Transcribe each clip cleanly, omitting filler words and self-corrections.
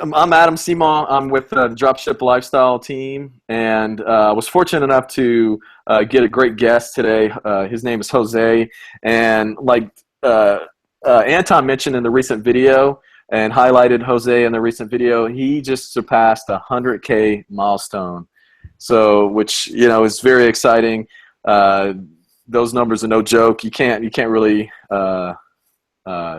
I'm Adam Simon. I'm with the Dropship Lifestyle team, and was fortunate enough to get a great guest today. His name is Jose, and like Anton mentioned in the recent video, and highlighted Jose in the recent video, he just surpassed 100K milestone. So, which is very exciting. Those numbers are no joke. You can't really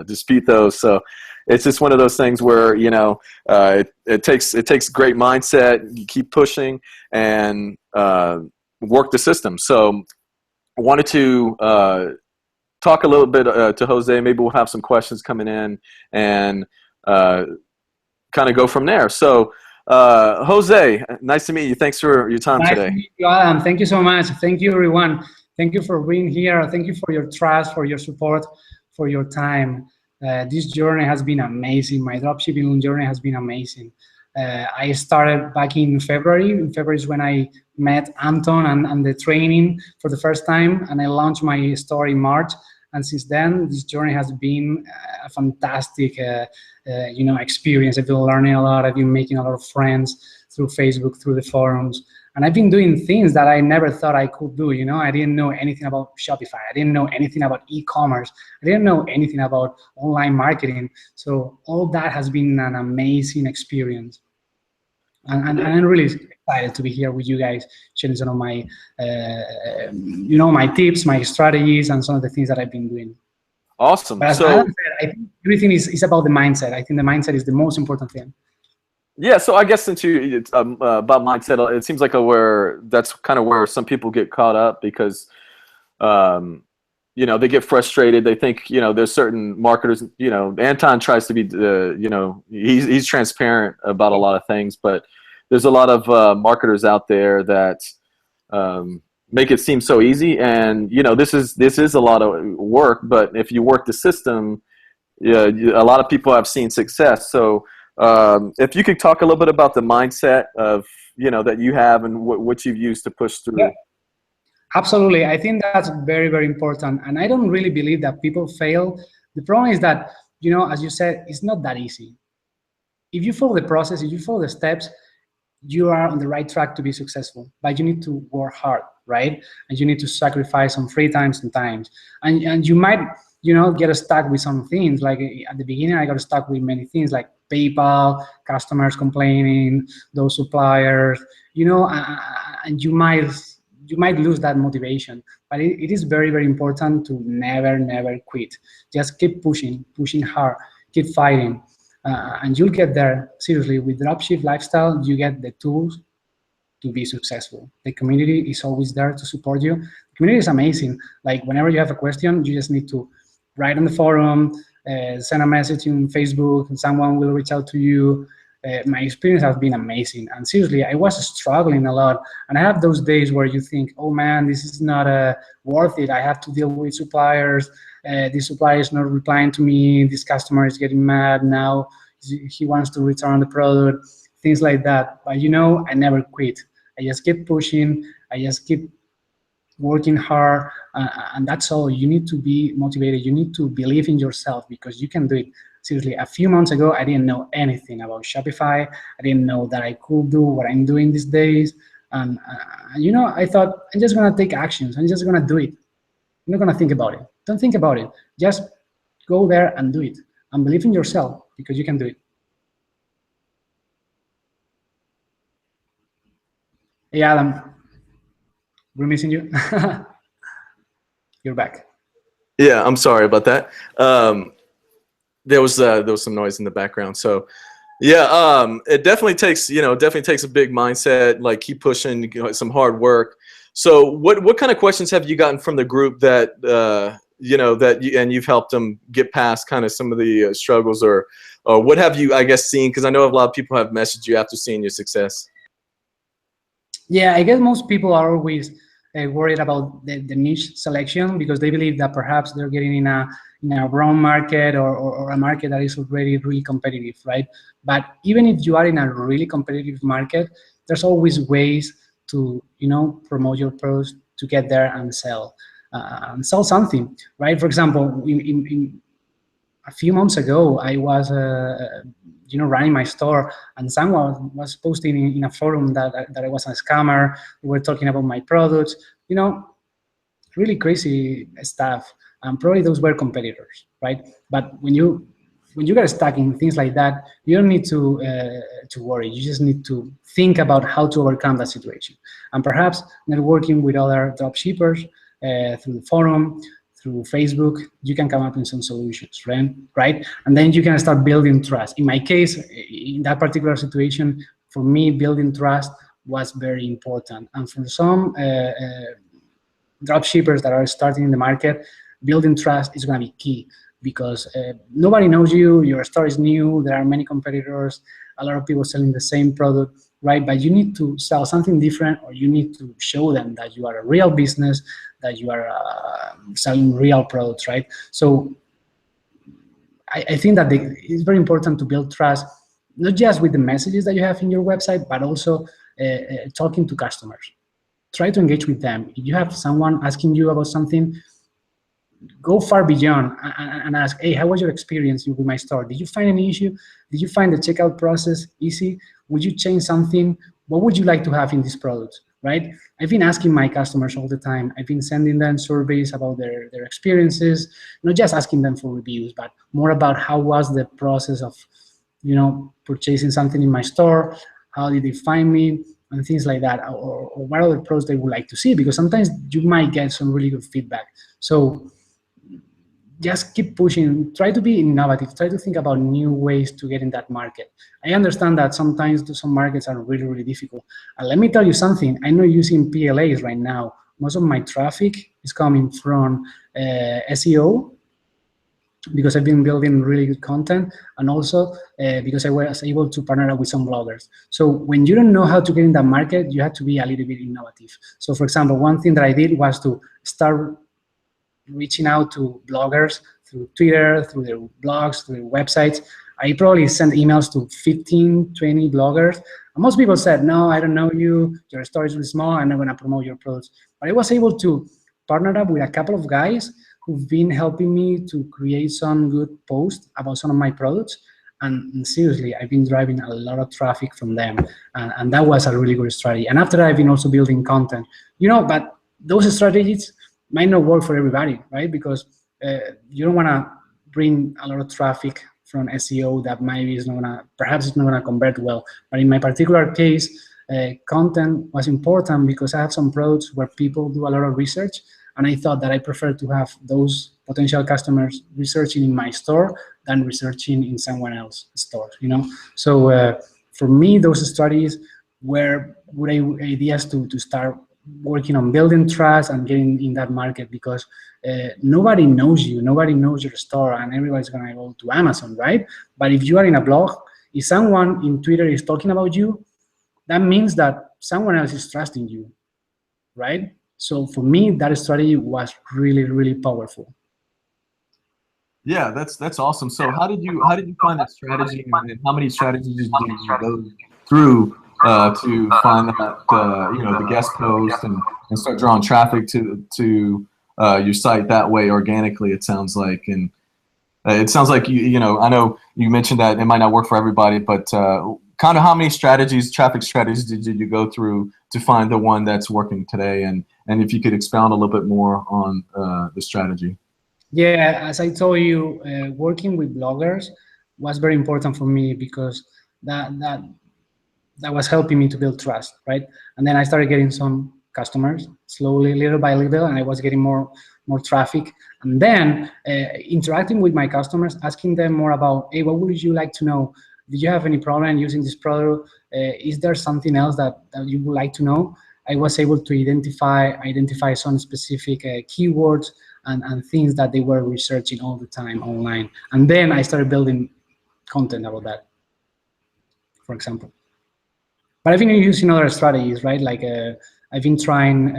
dispute those. So it's just one of those things where it takes great mindset. You keep pushing and work the system. So I wanted to talk a little bit to Jose. Maybe we'll have some questions coming in and kind of go from there. So Jose, nice to meet you. Thanks for your time Nice today. to meet you, Adam. Thank you so much. Thank you, everyone. Thank you for being here. Thank you for your trust, for your support, for your time. This journey has been amazing. My dropshipping journey has been amazing. I started back in February. In February is when I met Anton and the training for the first time, and I launched my store in March. And since then, this journey has been a fantastic, experience. I've been learning a lot. I've been making a lot of friends through Facebook, through the forums. And I've been doing things that I never thought I could do. I didn't know anything about Shopify. I didn't know anything about e-commerce. I didn't know anything about online marketing. So all that has been an amazing experience. And I'm really excited to be here with you guys, sharing some of my, my tips, my strategies, and some of the things that I've been doing. Awesome. But as Adam said, I think everything is about the mindset. I think the mindset is the most important thing. Yeah, so I guess since it's about mindset, it seems like that's kind of where some people get caught up because, they get frustrated. They think, there's certain marketers. Anton tries to be, he's transparent about a lot of things, but there's a lot of marketers out there that make it seem so easy. And this is a lot of work, but if you work the system, a lot of people have seen success. So. If you could talk a little bit about the mindset of that you have and what you've used to push through. Yeah, absolutely. I think that's very, very important. And I don't really believe that people fail. The problem is that, as you said, it's not that easy. If you follow the process, if you follow the steps, you are on the right track to be successful. But you need to work hard, right? And you need to sacrifice some free time sometimes. And you might, get stuck with some things. Like at the beginning, I got stuck with many things like PayPal, customers complaining, those suppliers, and you might lose that motivation. But it is very, very important to never quit. Just keep pushing hard, keep fighting, and you'll get there. Seriously, with Dropship Lifestyle, you get the tools to be successful. The community is always there to support you. The community is amazing. Like whenever you have a question, you just need to write on the forum, send a message on Facebook, and someone will reach out to you. My experience has been amazing. And seriously, I was struggling a lot. And I have those days where you think, oh man, this is not worth it. I have to deal with suppliers. This supplier is not replying to me. This customer is getting mad now. He wants to return the product, things like that. But I never quit. I just keep pushing. I just keep working hard, and that's all. You need to be motivated. You need to believe in yourself because you can do it. Seriously, a few months ago, I didn't know anything about Shopify. I didn't know that I could do what I'm doing these days. And, I thought, I'm just going to take actions. I'm just going to do it. I'm not going to think about it. Don't think about it. Just go there and do it. And believe in yourself because you can do it. Hey, Adam. We're missing you. You're back. Yeah, I'm sorry about that. There was some noise in the background. So yeah, it definitely takes a big mindset. Like keep pushing, some hard work. So what kind of questions have you gotten from the group that and you've helped them get past kind of some of the struggles, or what have you seen? Because I know a lot of people have messaged you after seeing your success. Yeah, I guess most people are always worried about the niche selection because they believe that perhaps they're getting in a wrong market or a market that is already really competitive, right? But even if you are in a really competitive market, there's always ways to promote your products to get there and sell something, right? For example, in a few months ago, I was running my store, and someone was posting in a forum that I was a scammer. We were talking about my products, really crazy stuff. And probably those were competitors, right? But when you get stuck in things like that, you don't need to worry. You just need to think about how to overcome that situation. And perhaps networking with other dropshippers through the forum, through Facebook, you can come up with some solutions, right? And then you can start building trust. In my case, in that particular situation, for me, building trust was very important. And for some dropshippers that are starting in the market, building trust is going to be key, because nobody knows you, your store is new, there are many competitors, a lot of people selling the same product, right? But you need to sell something different, or you need to show them that you are a real business, that you are selling real products, right? So I think that it's very important to build trust, not just with the messages that you have in your website, but also talking to customers. Try to engage with them. If you have someone asking you about something, go far beyond and ask, hey, how was your experience with my store? Did you find any issue? Did you find the checkout process easy? Would you change something? What would you like to have in this product, right? I've been asking my customers all the time. I've been sending them surveys about their experiences, not just asking them for reviews, but more about how was the process of, purchasing something in my store, how did they find me, and things like that, or what other products they would like to see, because sometimes you might get some really good feedback. So just keep pushing, try to be innovative, try to think about new ways to get in that market. I understand that sometimes some markets are really, really difficult. And let me tell you something, I'm not using PLAs right now. Most of my traffic is coming from SEO, because I've been building really good content, and also because I was able to partner up with some bloggers. So when you don't know how to get in that market, you have to be a little bit innovative. So for example, one thing that I did was to start reaching out to bloggers through Twitter, through their blogs, through their websites. I probably sent emails to 15, 20 bloggers. And most people said, no, I don't know you, your store is really small, I'm not gonna promote your products. But I was able to partner up with a couple of guys who've been helping me to create some good posts about some of my products. And seriously, I've been driving a lot of traffic from them. And that was a really good strategy. And after that, I've been also building content. But those strategies might not work for everybody, right? Because you don't want to bring a lot of traffic from SEO that maybe perhaps it's not gonna convert well. But in my particular case, content was important because I have some products where people do a lot of research, and I thought that I prefer to have those potential customers researching in my store than researching in someone else's store, So for me, those strategies were good ideas to start working on building trust and getting in that market, because nobody knows you, nobody knows your store, and everybody's gonna go to Amazon, right? But if you are in a blog, if someone in Twitter is talking about you, that means that someone else is trusting you, right? So for me, that strategy was really, really powerful. Yeah, that's awesome. So how did you find that strategy, and how many strategies did you go through to find that the guest post and start drawing traffic to your site that way organically? It sounds like, and it sounds like I know you mentioned that it might not work for everybody, but kind of how many traffic strategies did you go through to find the one that's working today? And if you could expound a little bit more on the strategy. Yeah, as I told you, working with bloggers was very important for me, because that was helping me to build trust, right? And then I started getting some customers slowly, little by little, and I was getting more traffic. And then interacting with my customers, asking them more about, hey, what would you like to know? Did you have any problem using this product? Is there something else that you would like to know? I was able to identify some specific keywords and things that they were researching all the time online. And then I started building content about that, for example. But I've been using other strategies, right? Like I've been trying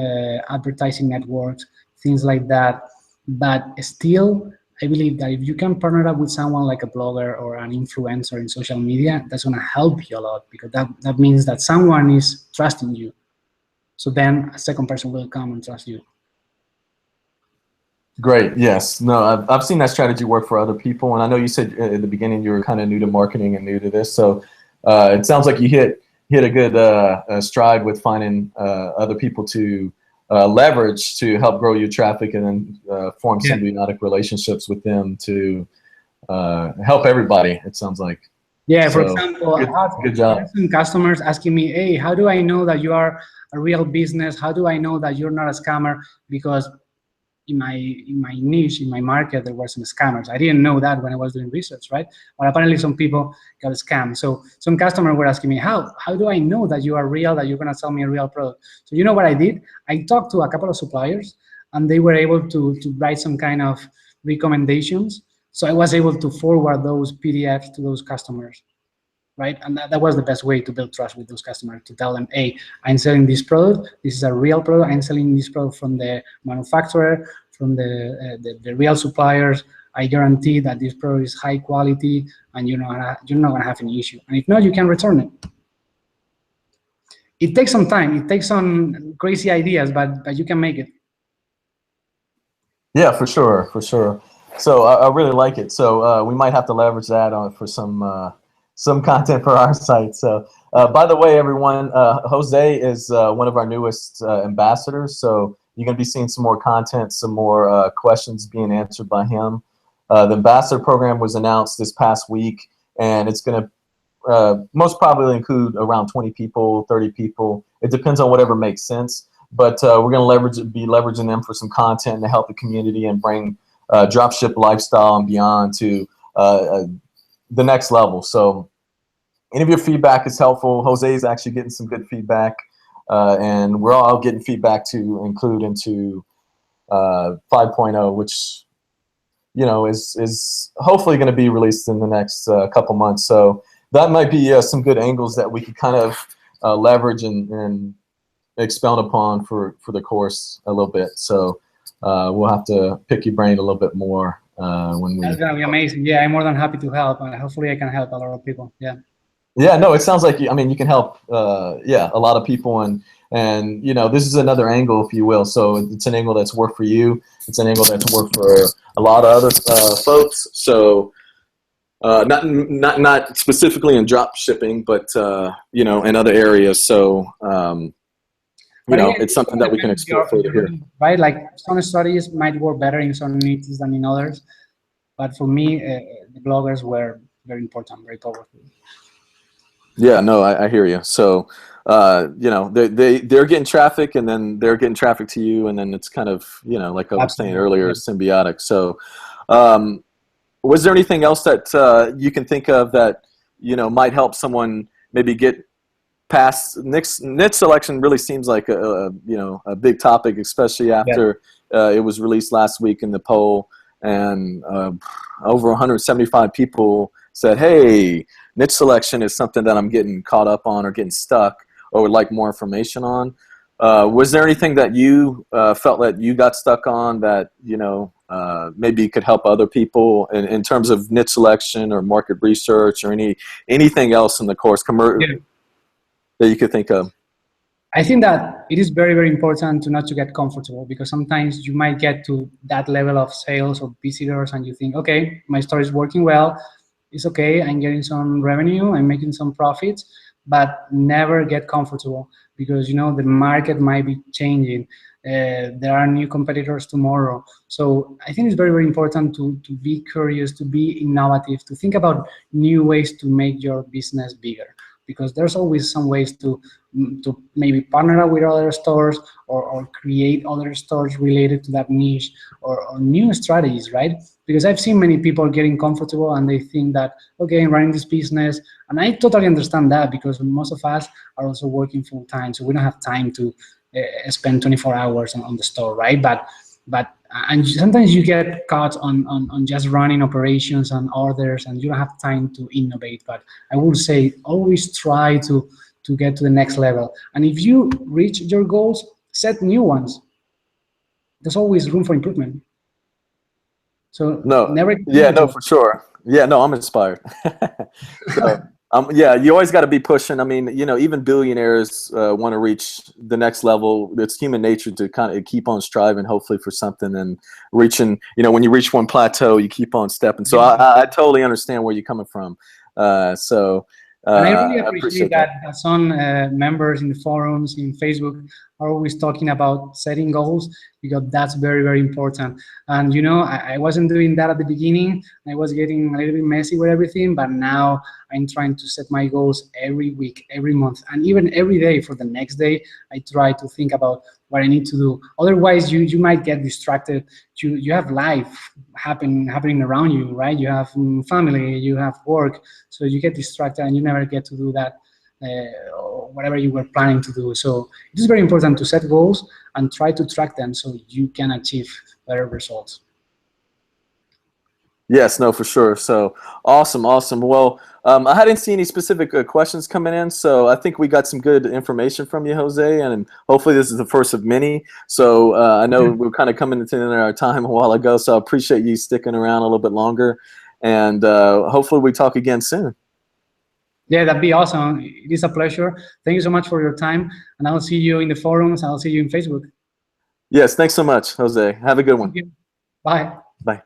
advertising networks, things like that. But still, I believe that if you can partner up with someone like a blogger or an influencer in social media, that's going to help you a lot, because that means that someone is trusting you. So then a second person will come and trust you. Great. Yes. No, I've seen that strategy work for other people. And I know you said at the beginning you were kind of new to marketing and new to this. So it sounds like you hit a good stride with finding other people to leverage to help grow your traffic and then form Yeah. symbiotic relationships with them to help everybody, it sounds like. Yeah, for So example, good I job. have some customers asking me, hey, how do I know that you are a real business? How do I know that you're not a scammer? Because in my niche, in my market, there were some scammers. I didn't know that when I was doing research, right? But apparently some people got scammed. So some customers were asking me, how do I know that you are real, that you're gonna sell me a real product? So you know what I did? I talked to a couple of suppliers and they were able to write some kind of recommendations. So I was able to forward those PDFs to those customers, right? And that was the best way to build trust with those customers, to tell them, hey, I'm selling this product. This is a real product. I'm selling this product from the manufacturer, from the real suppliers. I guarantee that this product is high quality and you're not going to have any issue. And if not, you can return it. It takes some time. It takes some crazy ideas, but you can make it. Yeah, for sure, for sure. So I really like it. So we might have to leverage that on for some content for our site. So by the way, everyone, Jose is one of our newest ambassadors. So you're going to be seeing some more content, some more questions being answered by him. The ambassador program was announced this past week, and it's going to most probably include around 20 people, 30 people. It depends on whatever makes sense. But we're going to be leveraging them for some content to help the community and bring dropship lifestyle and beyond to the next level. So any of your feedback is helpful. Jose is actually getting some good feedback, and we're all getting feedback to include into 5.0, which is hopefully going to be released in the next couple months. So that might be some good angles that we could kind of leverage and expound upon for the course a little bit. So we'll have to pick your brain a little bit more when we. That's going to be amazing. Yeah, I'm more than happy to help. Hopefully I can help a lot of people. Yeah. Yeah, no, it sounds like you can help. Yeah, a lot of people, and this is another angle, if you will. So it's an angle that's worked for you. It's an angle that's worked for a lot of other folks. So not specifically in drop shipping, but in other areas. So it's something that we can explore further here. Right, like some strategies might work better in some niches than in others, but for me, the bloggers were very important, very powerful. Yeah, no, I hear you. So, they're getting traffic, and then they're getting traffic to you, and then it's kind of, like I was saying earlier, symbiotic. So, was there anything else that you can think of that might help someone maybe get past niche selection? Really seems like a big topic, especially after it was released last week in the poll, and over 175 people said, hey, niche selection is something that I'm getting caught up on or getting stuck or would like more information on. Was there anything that you felt that you got stuck on that maybe could help other people in terms of niche selection or market research or anything else in the course that you could think of? I think that it is very, very important not to get comfortable, because sometimes you might get to that level of sales or visitors and you think, okay, my store is working well. It's okay, I'm getting some revenue, I'm making some profits, but never get comfortable, because the market might be changing. There are new competitors tomorrow. So I think it's very, very important to be curious, to be innovative, to think about new ways to make your business bigger, because there's always some ways to maybe partner up with other stores or create other stores related to that niche, or new strategies, right? Because I've seen many people getting comfortable and they think that, okay, I'm running this business, and I totally understand that, because most of us are also working full time, so we don't have time to spend 24 hours on the store, right? But and sometimes you get caught on just running operations and orders, and you don't have time to innovate. But I would say always try to get to the next level. And if you reach your goals, set new ones. There's always room for improvement. So no, never. yeah, no, for sure. Yeah, no, I'm inspired. So, Yeah, you always got to be pushing. I mean, you know, even billionaires want to reach the next level. It's human nature to kind of keep on striving, hopefully for something and reaching. You know, when you reach one plateau, you keep on stepping. So Yeah. I totally understand where you're coming from. So And I really I appreciate appreciate that. that some members in the forums, in Facebook, are always talking about setting goals, because that's very, very important. And, you know, I wasn't doing that at the beginning. I was getting a little bit messy with everything, but now I'm trying to set my goals every week, every month, and even every day. For the next day, I try to think about what I need to do. Otherwise, you might get distracted. You have life happening around you, right? You have family, you have work, so you get distracted and you never get to do that or whatever you were planning to do. So it is very important to set goals and try to track them so you can achieve better results. Yes, no, for sure. So awesome, awesome. Well, I hadn't seen any specific questions coming in, so I think we got some good information from you, Jose, and hopefully this is the first of many. So I know we're kind of coming into the end of our time a while ago, so I appreciate you sticking around a little bit longer, and hopefully we talk again soon. Yeah, that'd be awesome. It is a pleasure. Thank you so much for your time, and I'll see you in the forums. I'll see you in Facebook. Yes, thanks so much, Jose. Have a good one. Thank you. Bye. Bye.